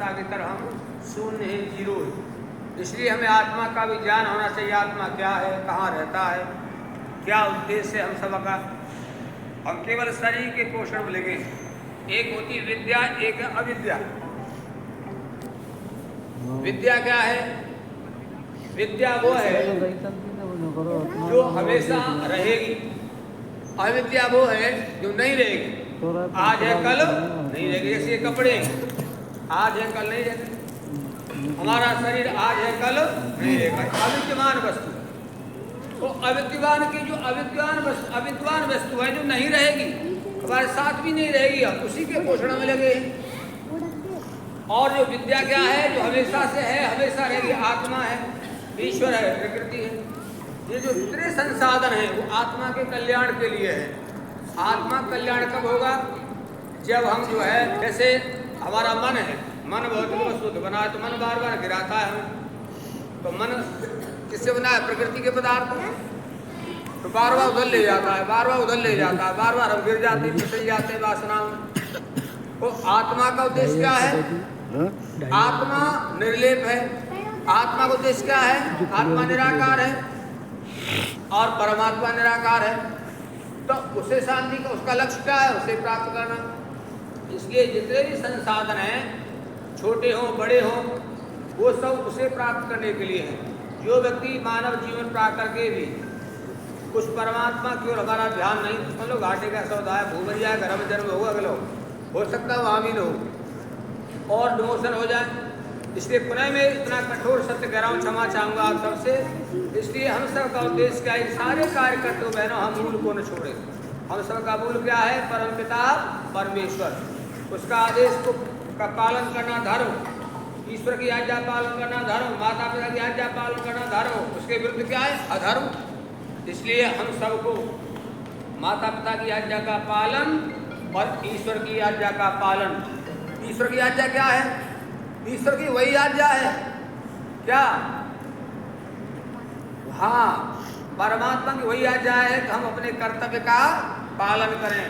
आत्मा की तरह हम शून्य है, जीरो है। इसलिए हमें आत्मा का भी ज्ञान होना चाहिए। आत्मा क्या है, कहाँ रहता है, क्या उद्देश्य है हम सबका। हम केवल शरीर के पोषण में लगे। एक होती विद्या, एक है अविद्या। विद्या क्या है? विद्या वो है जो हमेशा रहेगी। अविद्या वो है जो नहीं रहेगी। आज है कल नहीं रहेगी। जैसे ये कपड़े आज है कल नहीं रहेंगे। हमारा शरीर आज है कल नहीं रहेगा। अविद्यमान वस्तु तो अविद्यमान की जो अविद्वान वस्तु है जो नहीं रहेगी, हमारे साथ भी नहीं रहेगी, हम उसी के पोषण में लगे हैं। और जो विद्या क्या है, जो हमेशा से है, हमेशा रहेगी, आत्मा है, ईश्वर है, प्रकृति है। ये जो जितने संसाधन हैं वो आत्मा के कल्याण के लिए है। आत्मा कल्याण कब होगा? जब हम जो है, जैसे हमारा मन है, मन भौतिक वस्तु तो बना है, तो मन बार बार गिराता है हमें। तो मन किससे बना है? प्रकृति के पदार्थ। तो बार बार उधर ले जाता है, बार बार उधर ले जाता है, बार बार हम गिर जाते हैं, फिसल जाते हैं वासनाओं में। तो आत्मा का उद्देश्य क्या है? आत्मा निर्लेप है। आत्मा का उद्देश्य क्या है? आत्मा निराकार है और परमात्मा निराकार है। तो उसे शांति का, उसका लक्ष्य क्या है? उसे प्राप्त करना। इसलिए जितने भी संसाधन हैं, छोटे हों बड़े हों, वो सब उसे प्राप्त करने के लिए है। जो व्यक्ति मानव जीवन प्राप्त करके भी कुछ परमात्मा की ओर हमारा ध्यान नहीं, समझ लो घाटे का सौदा है, भूल जाए, घर में जन्म होगा, अगलो हो सकता है वहाँ भी न हो और डिमोशन हो जाए। इसलिए पुनः मैं इतना कठोर सत्य कह रहा हूँ, क्षमा चाहूँगा आप सबसे। इसलिए हम सब का उद्देश्य क्या है? सारे कार्यकर्ताओं बहनों, हम मूल को न छोड़े। हम सब का मूल क्या है? परमपिता परमेश्वर, उसका आदेश को का पालन करना धर्म, ईश्वर की आज्ञा पालन करना धर्म, माता पिता की आज्ञा पालन करना धर्म। उसके विरुद्ध क्या है? अधर्म। इसलिए हम सबको माता पिता की आज्ञा का पालन और ईश्वर की आज्ञा का पालन। ईश्वर की आज्ञा क्या है? ईश्वर की वही आज्ञा है क्या? हाँ, परमात्मा की वही आज्ञा है कि हम अपने कर्तव्य का पालन करें।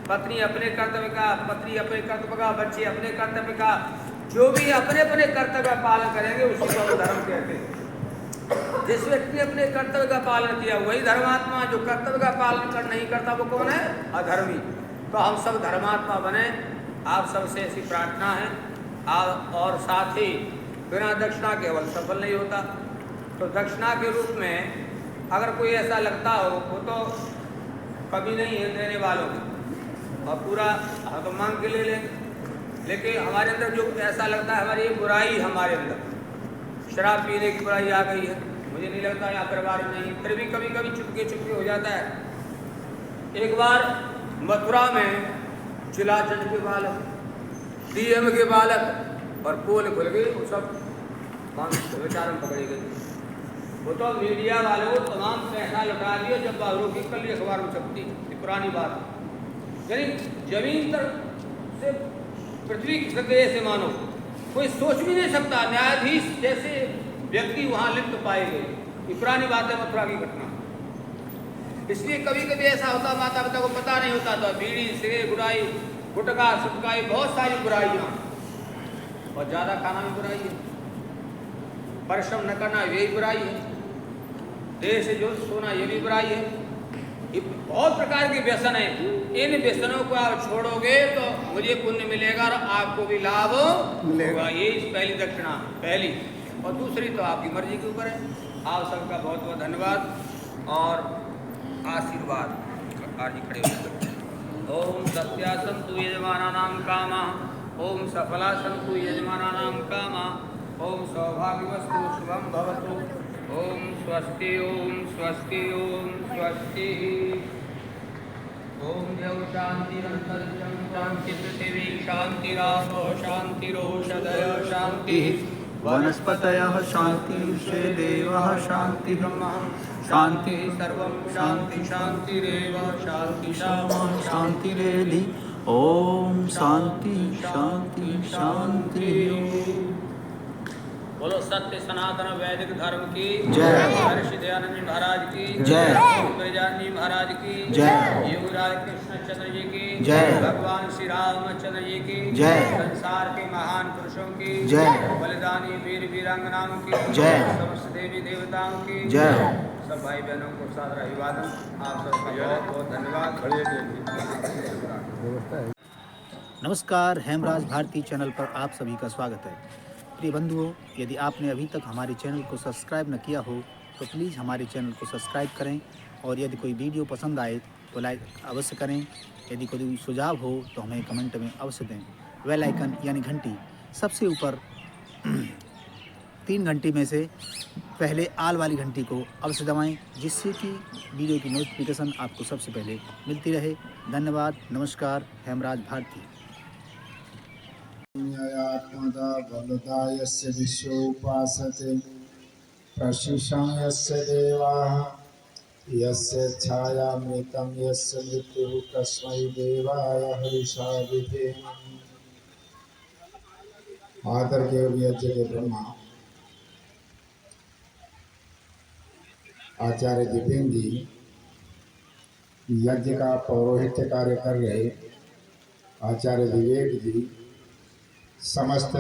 पत्नी अपने कर्तव्य का, पति अपने कर्तव्य का, बच्चे अपने कर्तव्य का, जो भी अपने अपने कर्तव्य का पालन करेंगे उसी को हम धर्म कहते हैं। जिस व्यक्ति ने अपने कर्तव्य का पालन किया वही धर्मात्मा। जो कर्तव्य का पालन कर नहीं करता वो कौन है? अधर्मी। तो हम सब धर्मात्मा बने, आप सबसे ऐसी प्रार्थना है। और साथ ही बिना दक्षिणा के केवल सफल नहीं होता। तो दक्षिणा के रूप में अगर कोई ऐसा लगता हो, वो तो कभी नहीं है देने वालों को, और पूरा हम तो मांग के ले लें। लेकिन हमारे अंदर जो ऐसा लगता है, हमारी बुराई, हमारे अंदर शराब पीने की बुराई आ गई है, मुझे नहीं लगता है परिवार में नहीं, फिर भी कभी कभी चुपके चुपके हो जाता है। एक बार मथुरा में जिला जज के बालक, डीएम के बालक और पोल खुल गई, वो सब बेचारे पकड़ी गई। वो तो मीडिया वालों को तमाम पैसा लौटा दिया जब बाबरों की कल अखबार में छपती, पुरानी बात। यानी जमीन तक से पृथ्वी की सतह से मानो कोई सोच भी नहीं सकता, न्यायाधीश जैसे व्यक्ति वहाँ लिप्त पाए गए। ये पुरानी बात है, मथुरा की घटना। इसलिए कभी कभी ऐसा होता, माता पिता को पता नहीं होता, तो बीड़ी सिगरेट बुराई, गुटखा सुटकाई, बहुत सारी बुराइयाँ, और ज़्यादा खाना भी बुराई है, परिश्रम न करना यही बुराई है, देह से जो सोना ये भी बुराई है। ये बहुत प्रकार के व्यसन है। इन व्यसनों को आप छोड़ोगे तो मुझे पुण्य मिलेगा और आपको भी लाभ मिलेगा। ये पहली दक्षिणा पहली, और दूसरी तो आपकी मर्जी के ऊपर है। आप सबका बहुत बहुत धन्यवाद और आशीर्वाद। आरजी खड़े हो। ओम सत्या संतु यजमानानां कामा, ओम सफला संतु यजमानानां कामा, ओम सौभाग्यवस्तु शुभम भवतु। ओम स्वस्ति ओम स्वस्ति ओम स्वस्ति। ओम देव शांतिरंतरिक्षं शांति पृथिवी शांतिरापो शांतिरोषधय शांति वनस्पतयः शांतिर्षे देवः शांति ब्रह्म शांति सर्वं शांति शांतिरेव शांति शामा शांतिरेधि। ओम शांति शांति शांति। बोलो सत्य सनातन वैदिक धर्म की जय। महर्षि दयानंद महाराज की जय। ब्रजानी महाराज की जय। योगराज कृष्ण रामचंद्र जी की जय। भगवान श्री रामचंद्र जी की जय। संसार के महान पुरुषों की जय। बलिदानी वीर वीरांगनाओं की जय। समस्त देवी देवताओं की जय। सब भाई बहनों को सादर अभिवादन। आप सबका बहुत बहुत धन्यवाद। नमस्कार, हेमराज भारती चैनल पर आप सभी का स्वागत है। प्रिय बंधुओं, यदि आपने अभी तक हमारे चैनल को सब्सक्राइब न किया हो तो प्लीज़ हमारे चैनल को सब्सक्राइब करें और यदि कोई वीडियो पसंद आए तो लाइक अवश्य करें। यदि कोई सुझाव हो तो हमें कमेंट में अवश्य दें। बेल आइकन यानी घंटी सबसे ऊपर 3 घंटी में से पहले आल वाली घंटी को अवश्य दबाएं, जिससे कि वीडियो की नोटिफिकेशन आपको सबसे पहले मिलती रहे। धन्यवाद। नमस्कार, हेमराज भारती। आत्मदा बलदा यस्य विश्व उपासते प्रशिषं यस्य देवाः यस्य छायामृतं यस्य मृत्युः तस्मै देवाय हविषा विधेम। आदर के यज्ञ के ब्रह्मा आचार्य दिपेन जी यज्ञ का पौरोहित्य कार्य कर रहे आचार्य विवेक जी समस्त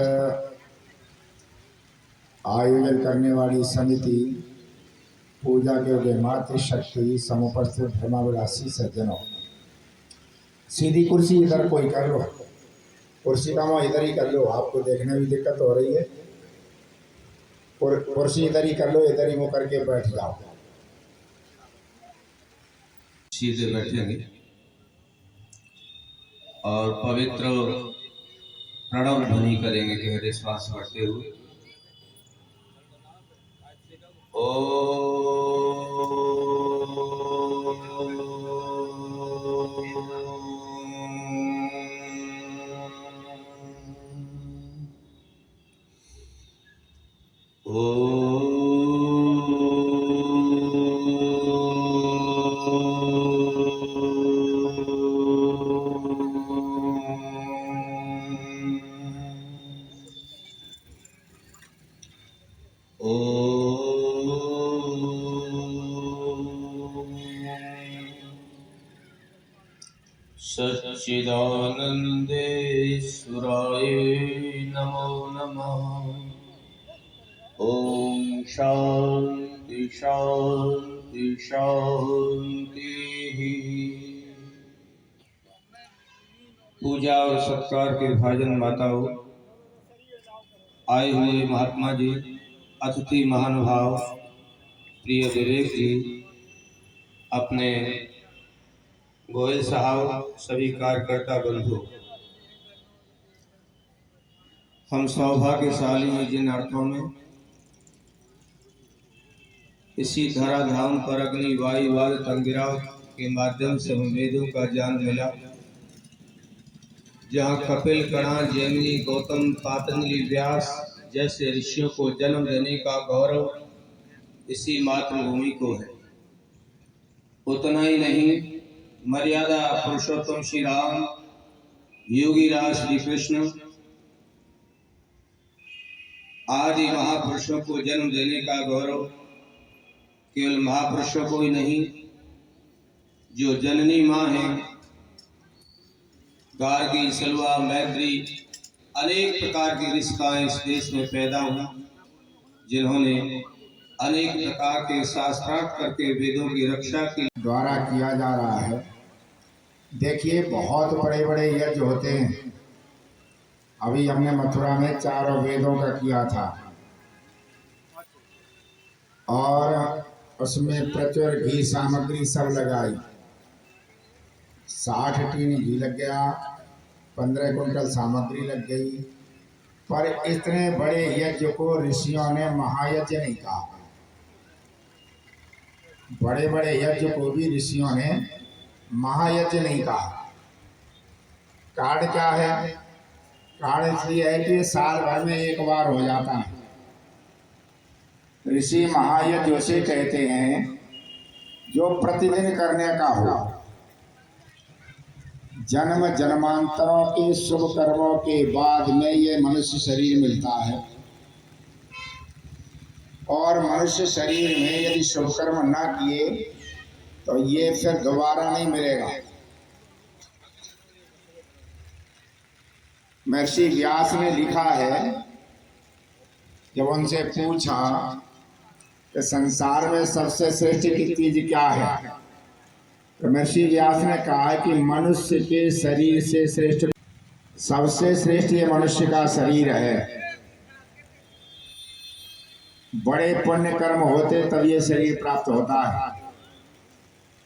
आयोजन करने वाली समिति पूजा के योग्य मातृशक्ति समुपस्थित धर्माभिलाषी सज्जनों, सीधी कुर्सी इधर कोई कर लो, कुर्सी का मुँह इधर ही कर लो, आपको देखने में दिक्कत हो रही है। कुर्सी इधर ही कर लो, इधर ही मुँह करके बैठ जाओ। सीधे बैठेंगे और पवित्र प्रणव ध्वनि करेंगे गहरे श्वास भरते हुए। सच्चिदानंदेश्वराय नमो नमः। ओम शांति शांति शांति। पूजा और सत्कार के भाजन माताओं, आए हुए महात्मा जी, अतिथि महानुभाव, प्रिय विवेक जी, अपने गोयल साहब, सभी कार्यकर्ता बंधु, हम सौभाग्यशाली हैं जिन अर्थों में इसी धराधाम पर अग्नि वायु वाद तंगिरा के माध्यम से हमें वेदों का ज्ञान मिला, जहाँ कपिल, कणा, जैमिनी, गौतम, पातंजलि, व्यास जैसे ऋषियों को जन्म देने का गौरव इसी मातृभूमि को है। उतना ही नहीं, मर्यादा पुरुषोत्तम श्री राम, योगी राज श्री कृष्ण आदि महापुरुषों को जन्म देने का गौरव केवल महापुरुषों को ही नहीं, जो जननी माँ है, गार्गी, सलवा, मैत्री, अनेक प्रकार की ऋषिकाएं इस देश में पैदा हुई, जिन्होंने अनेक प्रकार के शास्त्रार्थ करके वेदों की रक्षा की द्वारा किया जा रहा है। देखिए, बहुत बड़े बड़े यज्ञ होते हैं। अभी हमने मथुरा में 4 वेदों का किया था और उसमें प्रचुर घी सामग्री सब लगाई। 60 टीन घी लग गया, 15 कुंटल सामग्री लग गई। पर इतने बड़े यज्ञ को ऋषियों ने महायज्ञ नहीं कहा। बड़े बड़े यज्ञ को भी ऋषियों ने महायज्ञ नहीं कहा। कारण क्या है? कारण इसलिए है कि साल भर में एक बार हो जाता है। ऋषि महायज्ञ उसे कहते हैं जो प्रतिदिन करने का हो। जन्म जन्मांतरों के शुभ कर्मों के बाद में ये मनुष्य शरीर मिलता है, और मनुष्य शरीर में यदि शुभ कर्म ना किए तो ये फिर दोबारा नहीं मिलेगा। महर्षि व्यास ने लिखा है, जब उनसे पूछा कि संसार में सबसे श्रेष्ठ की चीज क्या है, तो महर्षि व्यास ने कहा कि मनुष्य के शरीर से श्रेष्ठ, सबसे श्रेष्ठ ये मनुष्य का शरीर है। बड़े पुण्य कर्म होते तब ये शरीर प्राप्त होता है।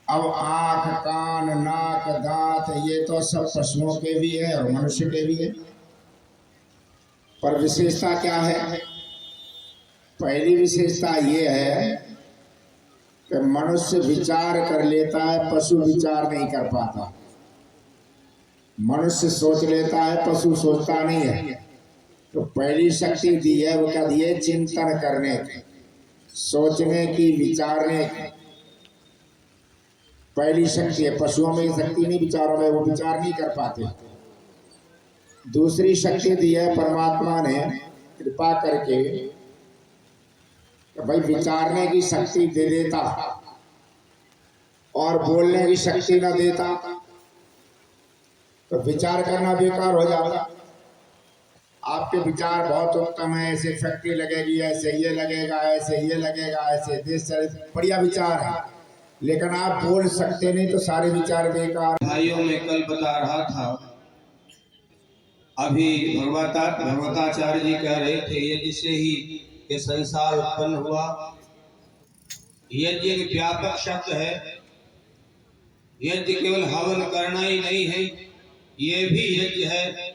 अब आंख, कान, नाक, दांत ये तो सब पशुओं के भी है और मनुष्य के भी है, पर विशेषता क्या है? पहली विशेषता ये है कि मनुष्य विचार कर लेता है, पशु विचार नहीं कर पाता। मनुष्य सोच लेता है, पशु सोचता नहीं है। तो पहली शक्ति दी है, वो क्या दी है? चिंतन करने की, सोचने की, विचारने की पहली शक्ति है। पशुओं में शक्ति नहीं, विचारों में, वो विचार नहीं कर पाते। दूसरी शक्ति दी है परमात्मा ने कृपा करके, तो भाई विचारने की शक्ति दे देता और बोलने की शक्ति न देता तो विचार करना बेकार हो जाता। आपके विचार बहुत उत्तम है, ऐसे फैक्ट्री लगेगी, ऐसे ये लगेगा, ऐसे ये लगेगा, ऐसे देश चले, बढ़िया विचार है, लेकिन आप बोल सकते नहीं तो सारे विचार बेकार। भाइयों में कल बता रहा था, अभी भगवताचार्य जी कह रहे थे यज्ञ से ही ये संसार उत्पन्न हुआ। यज्ञ एक व्यापक शब्द है। यज्ञ केवल हवन करना ही नहीं है, ये भी यज्ञ है।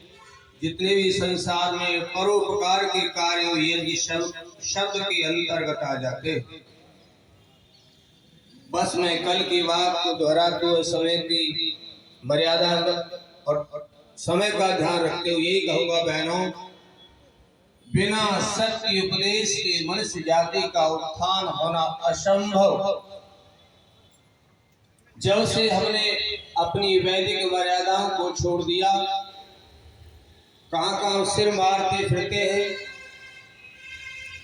जितने भी संसार में परोपकार के कार्य यज्ञ शब्द के अंतर्गत आ जाते। बस मैं कल की बात को दोहराते हुए समय की मर्यादा और समय का ध्यान रखते हुए यही कहूंगा, बहनों, बिना सत्य उपदेश के मनुष्य जाति का उत्थान होना असंभव। जब से हमने अपनी वैदिक मर्यादाओं को छोड़ दिया, कहां सिर मारते फिरते हैं,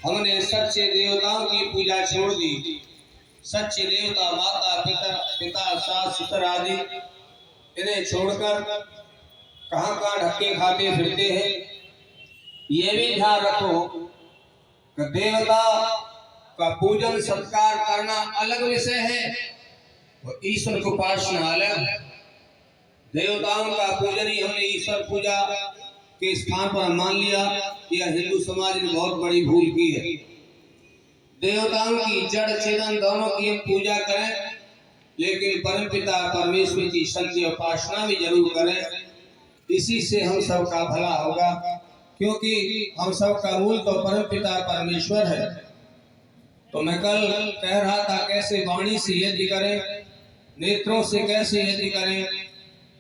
हमने सच्चे देवताओं की पूजा छोड़ दी। सच्चे देवता माता पिता सास ससुर आदि इन्हें छोड़कर कहां धक्के खाते फिरते हैं। ये भी ध्यान रखो कि देवता का पूजन सत्कार करना अलग विषय है और ईश्वर की उपासना अलग। देवताओं का पूजन ही हमने ईश्वर पूजा के स्थान पर मान लिया, यह हिंदू समाज ने बहुत बड़ी भूल की है। देवताओं की जड़ चेतन दोनों की हम पूजा करें, लेकिन परमपिता परमेश्वर की सत्य उपासना भी जरूर करें। इसी से हम सब का भला होगा, क्योंकि हम सब का मूल तो परमपिता परमेश्वर है। तो मैं कल कह रहा था कैसे वाणी से यज्ञ करें, नेत्रों से कैसे यज्ञ करें।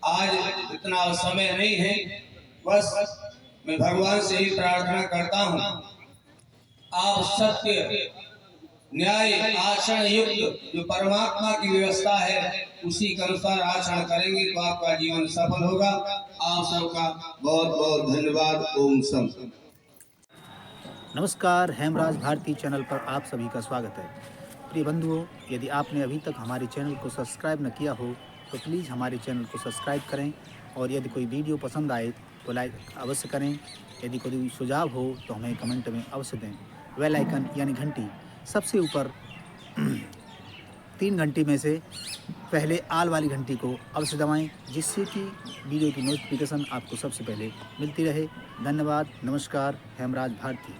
आज इतना समय नहीं है, बस मैं भगवान से ही प्रार्थना करता हूँ, आप सत्य न्याय आचरण युक्त जो परमात्मा की व्यवस्था है उसी के अनुसार आचरण करेंगे तो आपका जीवन सफल होगा। आप सबका बहुत बहुत धन्यवाद। ओम सम। नमस्कार, हेमराज भारती चैनल पर आप सभी का स्वागत है। प्रिय बंधुओं, यदि आपने अभी तक हमारे चैनल को सब्सक्राइब न किया हो तो प्लीज़ हमारे चैनल को सब्सक्राइब करें और यदि कोई वीडियो पसंद आए तो लाइक अवश्य करें। यदि कोई सुझाव हो तो हमें कमेंट में अवश्य दें। बेल आइकन यानी घंटी सबसे ऊपर 3 घंटी में से पहले आल वाली घंटी को अवश्य दबाएं, जिससे कि वीडियो की नोटिफिकेशन आपको सबसे पहले मिलती रहे। धन्यवाद। नमस्कार। हेमराज भारती।